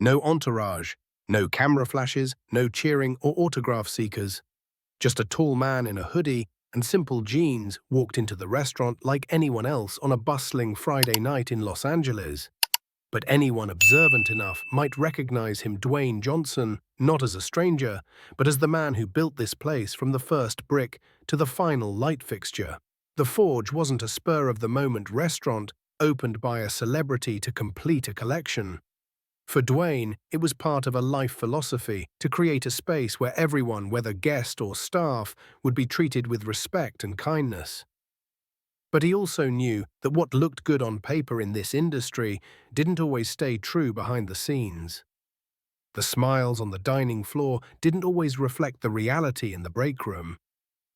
No entourage, no camera flashes, no cheering or autograph seekers. Just a tall man in a hoodie and simple jeans walked into the restaurant like anyone else on a bustling Friday night in Los Angeles. But anyone observant enough might recognize him, Dwayne Johnson, not as a stranger, but as the man who built this place from the first brick to the final light fixture. The Forge wasn't a spur-of-the-moment restaurant opened by a celebrity to complete a collection. For Dwayne, it was part of a life philosophy to create a space where everyone, whether guest or staff, would be treated with respect and kindness. But he also knew that what looked good on paper in this industry didn't always stay true behind the scenes. The smiles on the dining floor didn't always reflect the reality in the break room.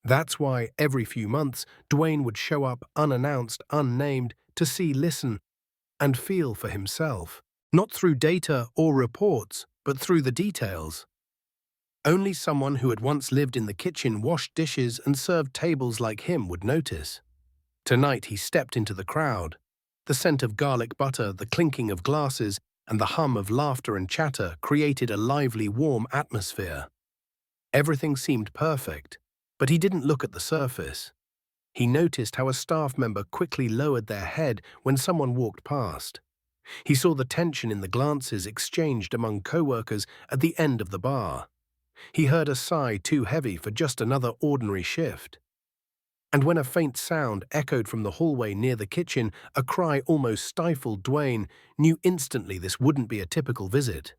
That's why every few months, Dwayne would show up unannounced, unnamed, to see, listen, and feel for himself. Not through data or reports, but through the details. Only someone who had once lived in the kitchen, washed dishes, and served tables like him would notice. Tonight he stepped into the crowd. The scent of garlic butter, the clinking of glasses, and the hum of laughter and chatter created a lively, warm atmosphere. Everything seemed perfect, but he didn't look at the surface. He noticed how a staff member quickly lowered their head when someone walked past. He saw the tension in the glances exchanged among co-workers at the end of the bar. He heard a sigh too heavy for just another ordinary shift. And when a faint sound echoed from the hallway near the kitchen, a cry almost stifled Dwayne, knew instantly this wouldn't be a typical visit.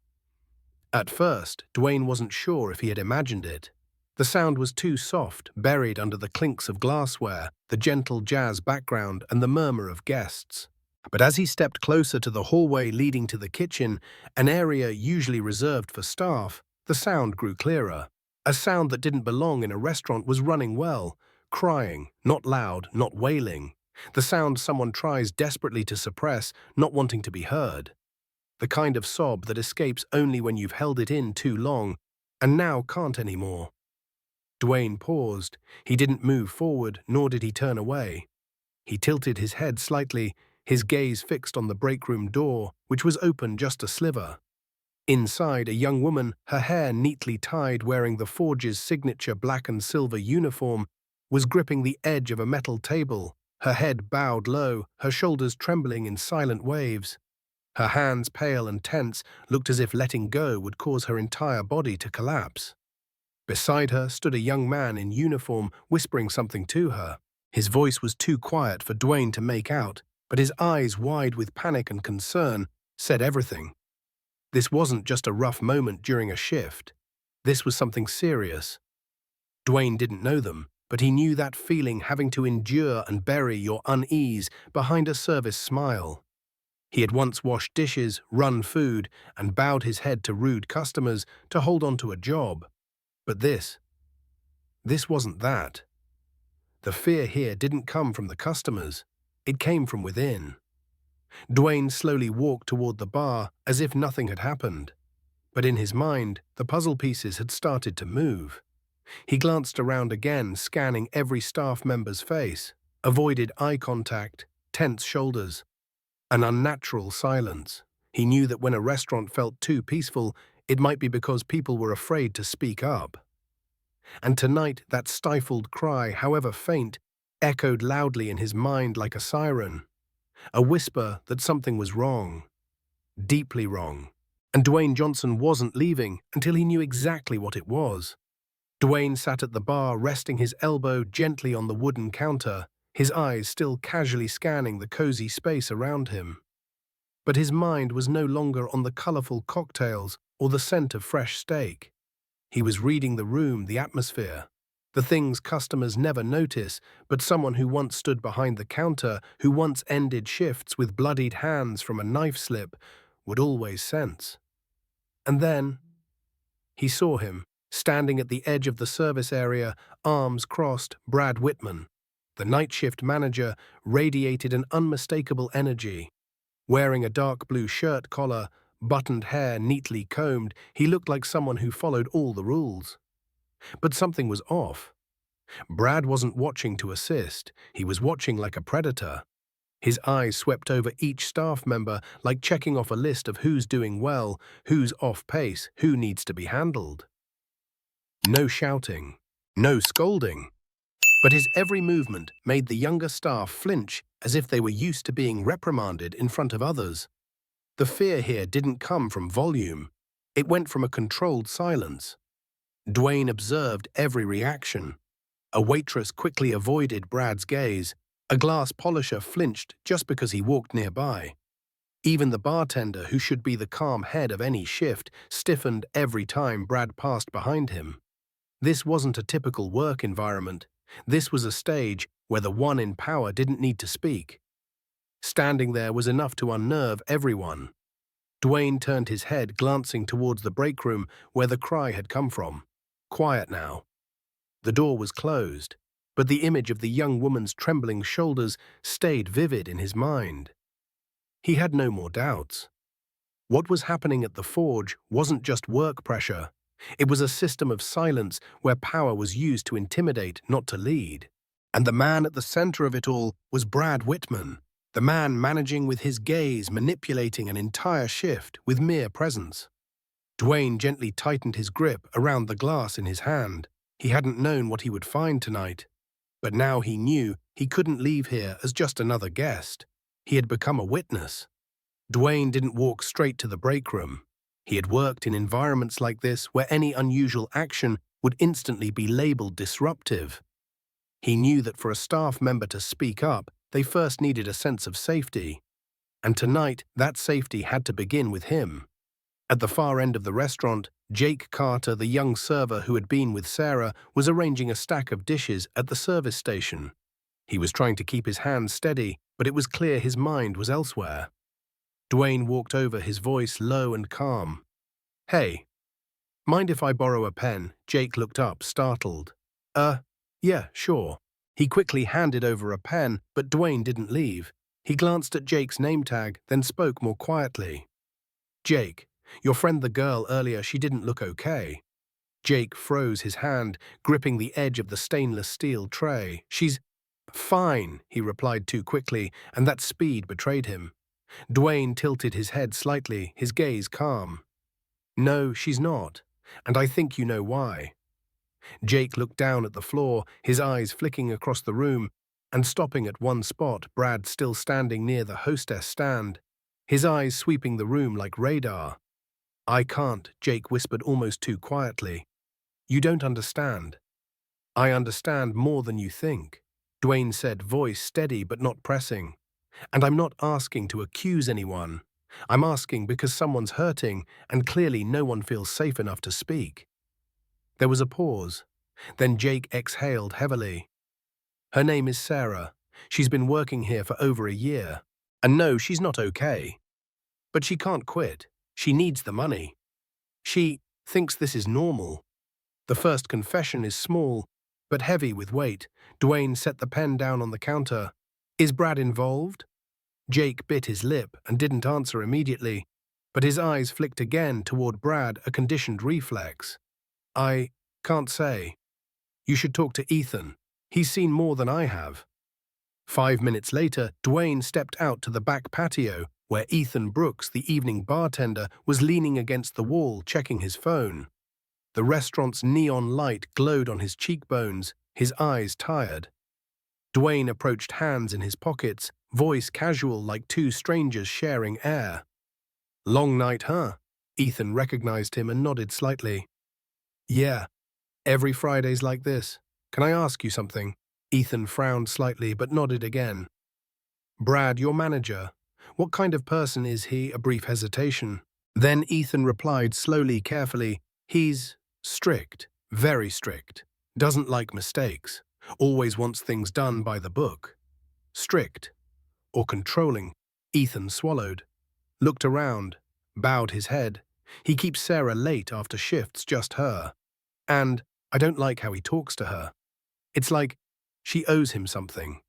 At first, Dwayne wasn't sure if he had imagined it. The sound was too soft, buried under the clinks of glassware, the gentle jazz background, and the murmur of guests. But as he stepped closer to the hallway leading to the kitchen, an area usually reserved for staff, the sound grew clearer. A sound that didn't belong in a restaurant was running well, crying, not loud, not wailing. The sound someone tries desperately to suppress, not wanting to be heard. The kind of sob that escapes only when you've held it in too long, and now can't anymore. Dwayne paused. He didn't move forward, nor did he turn away. He tilted his head slightly, his gaze fixed on the break-room door, which was open just a sliver. Inside, a young woman, her hair neatly tied, wearing the Forge's signature black and silver uniform, was gripping the edge of a metal table, her head bowed low, her shoulders trembling in silent waves. Her hands, pale and tense, looked as if letting go would cause her entire body to collapse. Beside her stood a young man in uniform, whispering something to her. His voice was too quiet for Dwayne to make out, but his eyes, wide with panic and concern, said everything. This wasn't just a rough moment during a shift. This was something serious. Dwayne didn't know them, but he knew that feeling, having to endure and bury your unease behind a service smile. He had once washed dishes, run food, and bowed his head to rude customers to hold on to a job. But this wasn't that. The fear here didn't come from the customers. It came from within. Dwayne slowly walked toward the bar as if nothing had happened. But in his mind, the puzzle pieces had started to move. He glanced around again, scanning every staff member's face, avoided eye contact, tense shoulders. An unnatural silence. He knew that when a restaurant felt too peaceful, it might be because people were afraid to speak up. And tonight, that stifled cry, however faint, echoed loudly in his mind like a siren. A whisper that something was wrong. Deeply wrong. And Dwayne Johnson wasn't leaving until he knew exactly what it was. Dwayne sat at the bar, resting his elbow gently on the wooden counter, his eyes still casually scanning the cozy space around him. But his mind was no longer on the colorful cocktails or the scent of fresh steak. He was reading the room, the atmosphere, the things customers never notice, but someone who once stood behind the counter, who once ended shifts with bloodied hands from a knife slip, would always sense. And then he saw him, standing at the edge of the service area, arms crossed. Brad Whitman, the night shift manager, radiated an unmistakable energy. Wearing a dark blue shirt collar, buttoned hair neatly combed, he looked like someone who followed all the rules. But something was off. Brad wasn't watching to assist, he was watching like a predator. His eyes swept over each staff member like checking off a list of who's doing well, who's off pace, who needs to be handled. No shouting, no scolding, but his every movement made the younger staff flinch as if they were used to being reprimanded in front of others. The fear here didn't come from volume. It went from a controlled silence. Dwayne observed every reaction. A waitress quickly avoided Brad's gaze. A glass polisher flinched just because he walked nearby. Even the bartender, who should be the calm head of any shift, stiffened every time Brad passed behind him. This wasn't a typical work environment. This was a stage where the one in power didn't need to speak. Standing there was enough to unnerve everyone. Dwayne turned his head, glancing towards the break room where the cry had come from. Quiet now. The door was closed, but the image of the young woman's trembling shoulders stayed vivid in his mind. He had no more doubts. What was happening at the forge wasn't just work pressure. It was a system of silence where power was used to intimidate, not to lead. And the man at the center of it all was Brad Whitman, the man managing with his gaze, manipulating an entire shift with mere presence. Dwayne gently tightened his grip around the glass in his hand. He hadn't known what he would find tonight. But now he knew he couldn't leave here as just another guest. He had become a witness. Dwayne didn't walk straight to the break room. He had worked in environments like this where any unusual action would instantly be labeled disruptive. He knew that for a staff member to speak up, they first needed a sense of safety. And tonight, that safety had to begin with him. At the far end of the restaurant, Jake Carter, the young server who had been with Sarah, was arranging a stack of dishes at the service station. He was trying to keep his hands steady, but it was clear his mind was elsewhere. Dwayne walked over, his voice low and calm. "Hey, mind if I borrow a pen?" Jake looked up, startled. Yeah, sure." He quickly handed over a pen, but Dwayne didn't leave. He glanced at Jake's name tag, then spoke more quietly. "Jake, your friend the girl earlier, she didn't look okay." Jake froze, his hand gripping the edge of the stainless steel tray. "She's fine," he replied too quickly, and that speed betrayed him. Dwayne tilted his head slightly, his gaze calm. "No, she's not, and I think you know why." Jake looked down at the floor, his eyes flicking across the room, and stopping at one spot, Brad still standing near the hostess stand, his eyes sweeping the room like radar. "I can't," Jake whispered almost too quietly. "You don't understand." "I understand more than you think," Dwayne said, voice steady but not pressing. "And I'm not asking to accuse anyone. I'm asking because someone's hurting, and clearly no one feels safe enough to speak." There was a pause. Then Jake exhaled heavily. "Her name is Sarah. She's been working here for over a year. And no, she's not okay. But she can't quit. She needs the money. She thinks this is normal." The first confession is small, but heavy with weight. Dwayne set the pen down on the counter. "Is Brad involved?" Jake bit his lip and didn't answer immediately, but his eyes flicked again toward Brad, a conditioned reflex. "I can't say. You should talk to Ethan. He's seen more than I have." 5 minutes later, Dwayne stepped out to the back patio, where Ethan Brooks, the evening bartender, was leaning against the wall checking his phone. The restaurant's neon light glowed on his cheekbones, his eyes tired. Dwayne approached, hands in his pockets, voice casual like two strangers sharing air. "Long night, huh?" Ethan recognized him and nodded slightly. "Yeah, every Friday's like this. Can I ask you something?" Ethan frowned slightly but nodded again. "Brad, your manager, what kind of person is he?" A brief hesitation. Then Ethan replied slowly, carefully, "He's strict, very strict. Doesn't like mistakes. Always wants things done by the book." "Strict or controlling?" Ethan swallowed, looked around, bowed his head. "He keeps Sarah late after shifts, just her. And I don't like how he talks to her. It's like she owes him something.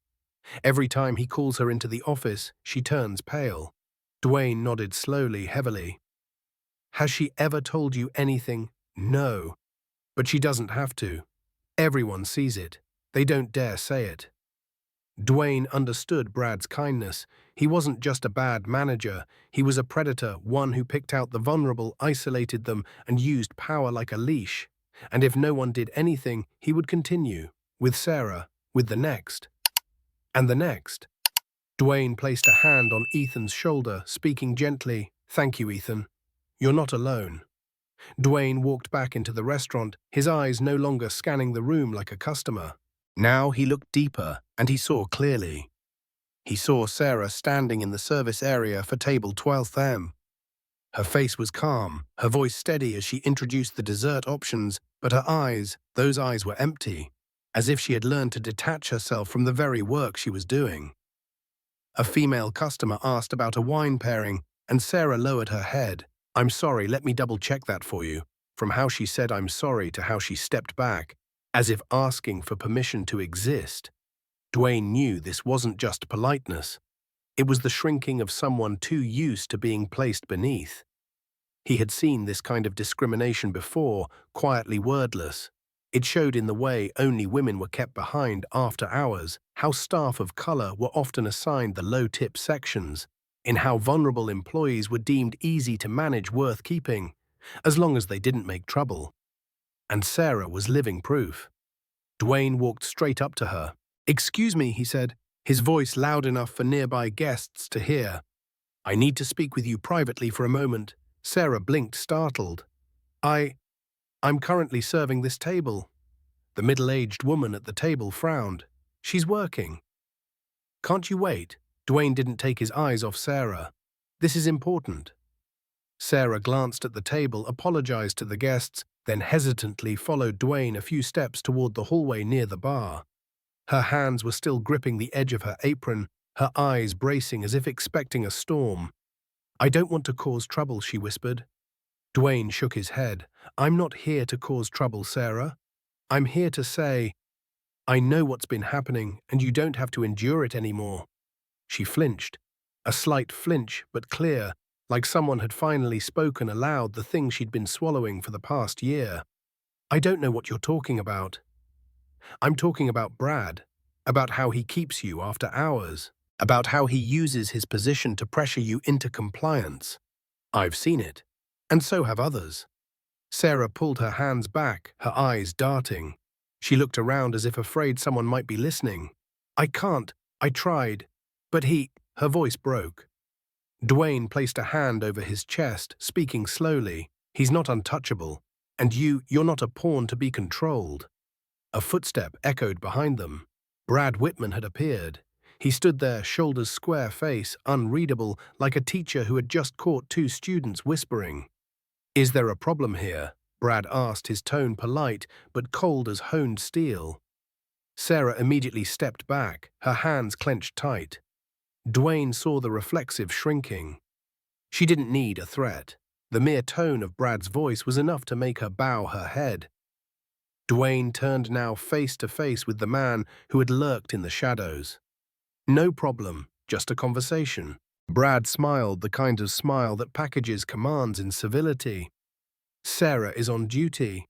Every time he calls her into the office, she turns pale." Dwayne nodded slowly, heavily. "Has she ever told you anything?" "No. But she doesn't have to. Everyone sees it. They don't dare say it." Dwayne understood Brad's kindness. He wasn't just a bad manager, he was a predator, one who picked out the vulnerable, isolated them, and used power like a leash. And if no one did anything, he would continue. With Sarah, with the next, and the next. Dwayne placed a hand on Ethan's shoulder, speaking gently, "Thank you, Ethan. You're not alone." Dwayne walked back into the restaurant, his eyes no longer scanning the room like a customer. Now he looked deeper, and he saw clearly. He saw Sarah standing in the service area for table 12M. Her face was calm, her voice steady as she introduced the dessert options, but her eyes, those eyes were empty, as if she had learned to detach herself from the very work she was doing. A female customer asked about a wine pairing, and Sarah lowered her head. "I'm sorry, let me double-check that for you." From how she said "I'm sorry" to how she stepped back, as if asking for permission to exist, Dwayne knew this wasn't just politeness. It was the shrinking of someone too used to being placed beneath. He had seen this kind of discrimination before, quietly wordless. It showed in the way only women were kept behind after hours, how staff of color were often assigned the low-tip sections, in how vulnerable employees were deemed easy to manage, worth keeping, as long as they didn't make trouble. And Sarah was living proof. Dwayne walked straight up to her. "Excuse me," he said, his voice loud enough for nearby guests to hear. "I need to speak with you privately for a moment." Sarah blinked, startled. I'm currently serving this table." The middle-aged woman at the table frowned. "She's working." "Can't you wait?" Dwayne didn't take his eyes off Sarah. "This is important." Sarah glanced at the table, apologized to the guests, then hesitantly followed Dwayne a few steps toward the hallway near the bar. Her hands were still gripping the edge of her apron, her eyes bracing as if expecting a storm. "I don't want to cause trouble," she whispered. Dwayne shook his head. "I'm not here to cause trouble, Sarah. I'm here to say, I know what's been happening, and you don't have to endure it anymore." She flinched. A slight flinch, but clear, like someone had finally spoken aloud the thing she'd been swallowing for the past year. "I don't know what you're talking about." "I'm talking about Brad, about how he keeps you after hours, about how he uses his position to pressure you into compliance. I've seen it, and so have others." Sarah pulled her hands back, her eyes darting. She looked around as if afraid someone might be listening. "I can't. I tried. But he—" Her voice broke. Dwayne placed a hand over his chest, speaking slowly. "He's not untouchable. And you're not a pawn to be controlled." A footstep echoed behind them. Brad Whitman had appeared. He stood there, shoulders square, face unreadable, like a teacher who had just caught two students whispering. "Is there a problem here?" Brad asked, his tone polite, but cold as honed steel. Sarah immediately stepped back, her hands clenched tight. Dwayne saw the reflexive shrinking. She didn't need a threat. The mere tone of Brad's voice was enough to make her bow her head. Dwayne turned now face to face with the man who had lurked in the shadows. "No problem, just a conversation." Brad smiled, the kind of smile that packages commands in civility. "Sarah is on duty.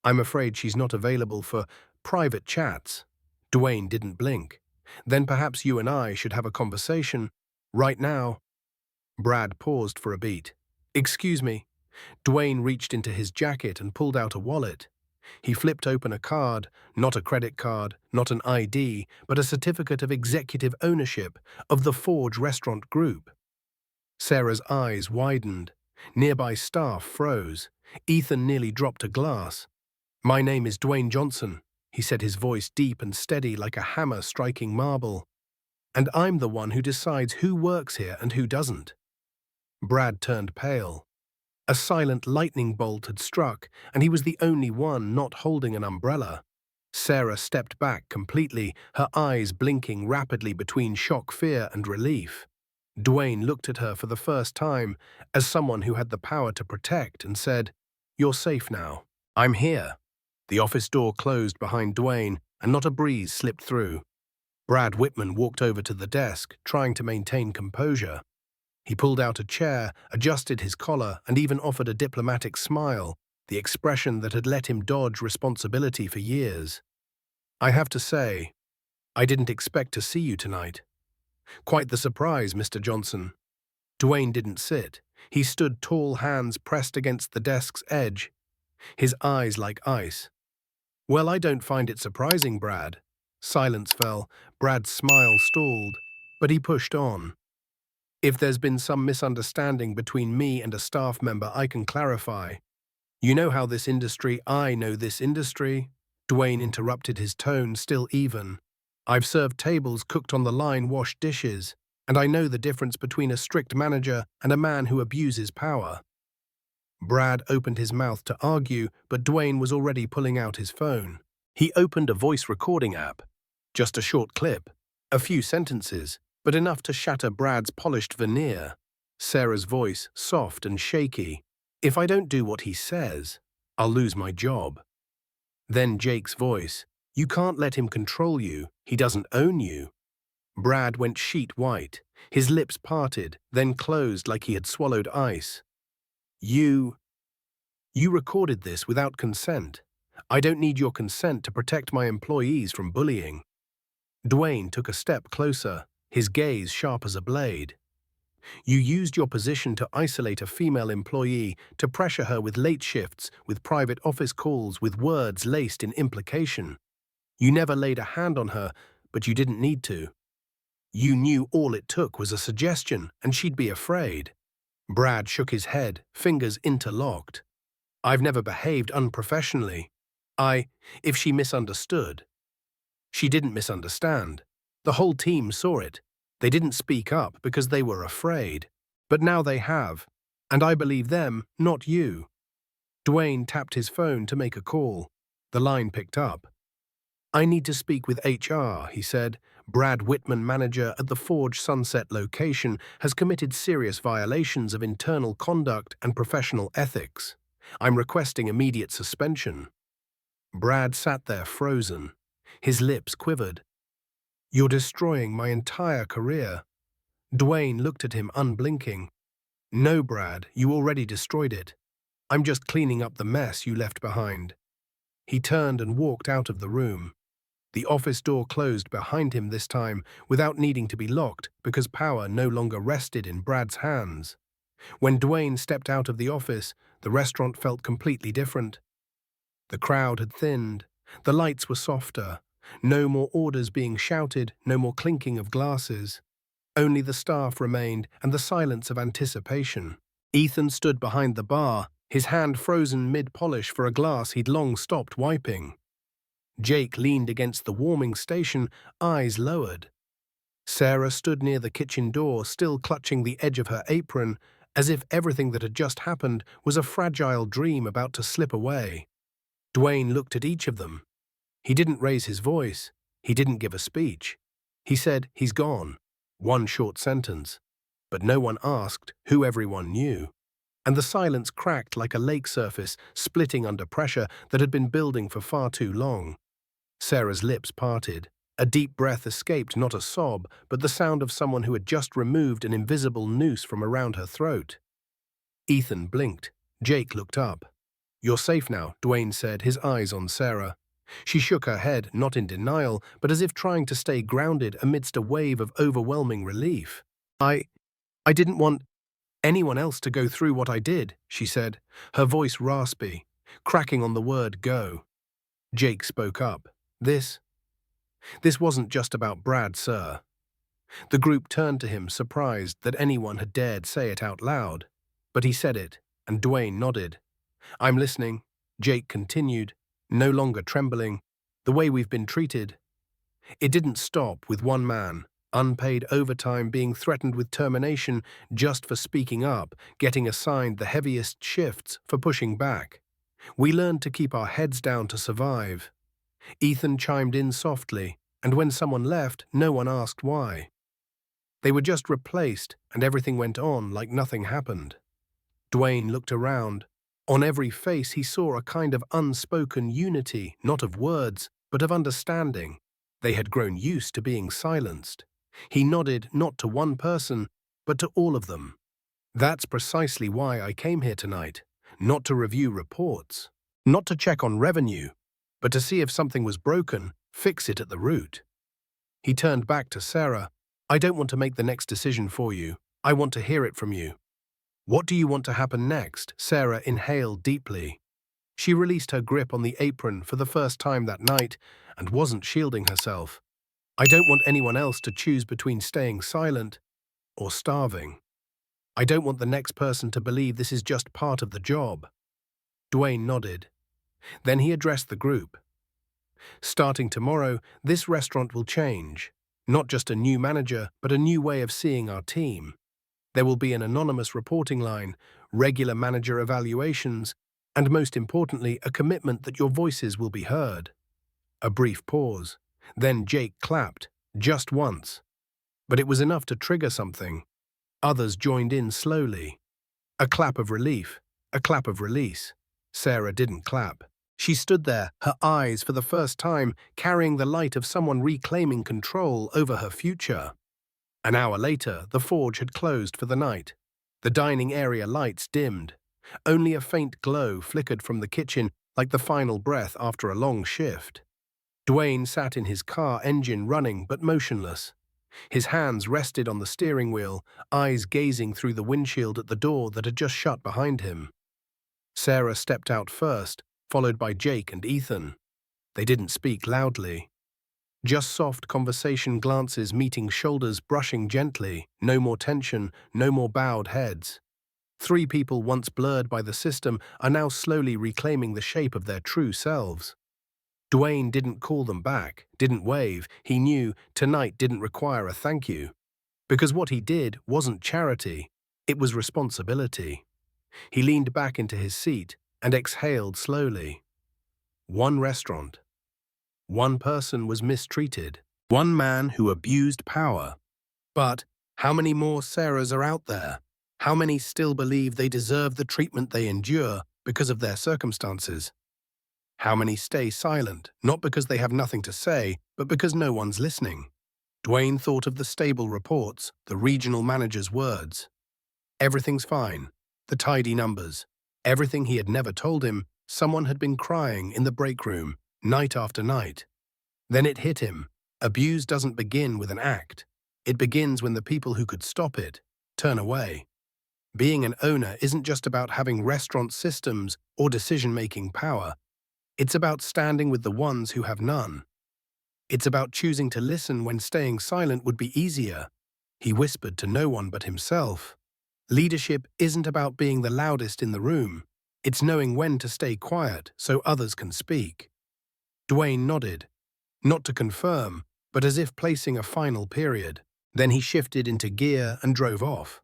I'm afraid she's not available for private chats." Dwayne didn't blink. "Then perhaps you and I should have a conversation. Right now." Brad paused for a beat. "Excuse me." Dwayne reached into his jacket and pulled out a wallet. He flipped open a card, not a credit card, not an ID, but a certificate of executive ownership of the Forge Restaurant Group. Sarah's eyes widened. Nearby staff froze. Ethan nearly dropped a glass. "My name is Dwayne Johnson," he said, his voice deep and steady like a hammer striking marble. "And I'm the one who decides who works here and who doesn't." Brad turned pale. A silent lightning bolt had struck, and he was the only one not holding an umbrella. Sarah stepped back completely, her eyes blinking rapidly between shock, fear, and relief. Dwayne looked at her for the first time as someone who had the power to protect and said, "You're safe now. I'm here." The office door closed behind Dwayne, and not a breeze slipped through. Brad Whitman walked over to the desk, trying to maintain composure. He pulled out a chair, adjusted his collar, and even offered a diplomatic smile, the expression that had let him dodge responsibility for years. "I have to say, I didn't expect to see you tonight. Quite the surprise, Mr. Johnson. Dwayne didn't sit. He stood tall, hands pressed against the desk's edge, his eyes like ice. Well, I don't find it surprising, Brad. Silence fell. Brad's smile stalled, but he pushed on. If there's been some misunderstanding between me and a staff member, I can clarify. You know how this industry, I know this industry. Dwayne interrupted, his tone still even. I've served tables, cooked on the line, washed dishes, and I know the difference between a strict manager and a man who abuses power. Brad opened his mouth to argue, but Dwayne was already pulling out his phone. He opened a voice recording app. Just a short clip, a few sentences, but enough to shatter Brad's polished veneer. Sarah's voice, soft and shaky. If I don't do what he says, I'll lose my job. Then Jake's voice. You can't let him control you. He doesn't own you. Brad went sheet white. His lips parted, then closed like he had swallowed ice. You recorded this without consent. I don't need your consent to protect my employees from bullying. Dwayne took a step closer, his gaze sharp as a blade. You used your position to isolate a female employee, to pressure her with late shifts, with private office calls, with words laced in implication. You never laid a hand on her, but you didn't need to. You knew all it took was a suggestion, and she'd be afraid. Brad shook his head, fingers interlocked. I've never behaved unprofessionally. If she misunderstood. She didn't misunderstand. The whole team saw it. They didn't speak up because they were afraid. But now they have, and I believe them, not you. Dwayne tapped his phone to make a call. The line picked up. I need to speak with HR, he said. Brad Whitman, manager at the Forge Sunset location, has committed serious violations of internal conduct and professional ethics. I'm requesting immediate suspension. Brad sat there frozen. His lips quivered. You're destroying my entire career. Dwayne looked at him unblinking. No, Brad, you already destroyed it. I'm just cleaning up the mess you left behind. He turned and walked out of the room. The office door closed behind him this time, without needing to be locked, because power no longer rested in Brad's hands. When Dwayne stepped out of the office, the restaurant felt completely different. The crowd had thinned. The lights were softer. No more orders being shouted, no more clinking of glasses. Only the staff remained and the silence of anticipation. Ethan stood behind the bar, his hand frozen mid-polish for a glass he'd long stopped wiping. Jake leaned against the warming station, eyes lowered. Sarah stood near the kitchen door, still clutching the edge of her apron, as if everything that had just happened was a fragile dream about to slip away. Dwayne looked at each of them. He didn't raise his voice. He didn't give a speech. He said, he's gone. One short sentence. But no one asked who everyone knew. And the silence cracked like a lake surface, splitting under pressure that had been building for far too long. Sarah's lips parted. A deep breath escaped, not a sob, but the sound of someone who had just removed an invisible noose from around her throat. Ethan blinked. Jake looked up. You're safe now, Dwayne said, his eyes on Sarah. She shook her head, not in denial, but as if trying to stay grounded amidst a wave of overwhelming relief. I didn't want anyone else to go through what I did, she said, her voice raspy, cracking on the word go. Jake spoke up. This wasn't just about Brad, sir. The group turned to him, surprised that anyone had dared say it out loud. But he said it, and Dwayne nodded. I'm listening, Jake continued, no longer trembling. The way we've been treated. It didn't stop with one man, unpaid overtime, being threatened with termination just for speaking up, getting assigned the heaviest shifts for pushing back. We learned to keep our heads down to survive. Ethan chimed in softly, and when someone left, no one asked why. They were just replaced, and everything went on like nothing happened. Dwayne looked around. On every face he saw a kind of unspoken unity, not of words, but of understanding. They had grown used to being silenced. He nodded not to one person, but to all of them. That's precisely why I came here tonight. Not to review reports, not to check on revenue, but to see if something was broken, fix it at the root. He turned back to Sarah. "I don't want to make the next decision for you. I want to hear it from you." "What do you want to happen next?" Sarah inhaled deeply. She released her grip on the apron for the first time that night and wasn't shielding herself. "I don't want anyone else to choose between staying silent or starving. I don't want the next person to believe this is just part of the job." Dwayne nodded. Then he addressed the group. "Starting tomorrow, this restaurant will change. Not just a new manager, but a new way of seeing our team. There will be an anonymous reporting line, regular manager evaluations, and most importantly, a commitment that your voices will be heard." A brief pause. Then Jake clapped, just once. But it was enough to trigger something. Others joined in slowly. A clap of relief, a clap of release. Sarah didn't clap. She stood there, her eyes for the first time carrying the light of someone reclaiming control over her future. An hour later, the forge had closed for the night. The dining area lights dimmed. Only a faint glow flickered from the kitchen like the final breath after a long shift. Dwayne sat in his car, engine running but motionless. His hands rested on the steering wheel, eyes gazing through the windshield at the door that had just shut behind him. Sarah stepped out first, followed by Jake and Ethan. They didn't speak loudly. Just soft conversation glances meeting shoulders, brushing gently. No more tension, no more bowed heads. Three people once blurred by the system are now slowly reclaiming the shape of their true selves. Dwayne didn't call them back, didn't wave. He knew tonight didn't require a thank you. Because what he did wasn't charity, it was responsibility. He leaned back into his seat and exhaled slowly. One restaurant. One person was mistreated. One man who abused power. But how many more Sarahs are out there? How many still believe they deserve the treatment they endure because of their circumstances? How many stay silent, not because they have nothing to say, but because no one's listening? Dwayne thought of the stable reports, the regional manager's words. Everything's fine. The tidy numbers. Everything he had never told him, someone had been crying in the break room, night after night. Then it hit him. Abuse doesn't begin with an act. It begins when the people who could stop it turn away. Being an owner isn't just about having restaurant systems or decision-making power. It's about standing with the ones who have none. It's about choosing to listen when staying silent would be easier. He whispered to no one but himself. Leadership isn't about being the loudest in the room. It's knowing when to stay quiet so others can speak. Dwayne nodded, not to confirm, but as if placing a final period. Then he shifted into gear and drove off.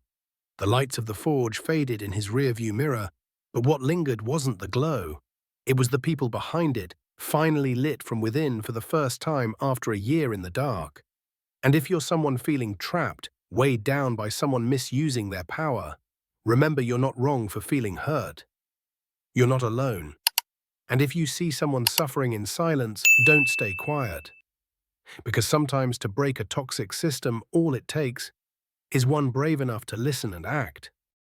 The lights of the forge faded in his rearview mirror, but what lingered wasn't the glow. It was the people behind it, finally lit from within for the first time after a year in the dark. And if you're someone feeling trapped, weighed down by someone misusing their power, remember you're not wrong for feeling hurt. You're not alone. And if you see someone suffering in silence, don't stay quiet. Because sometimes to break a toxic system, all it takes is one brave enough to listen and act.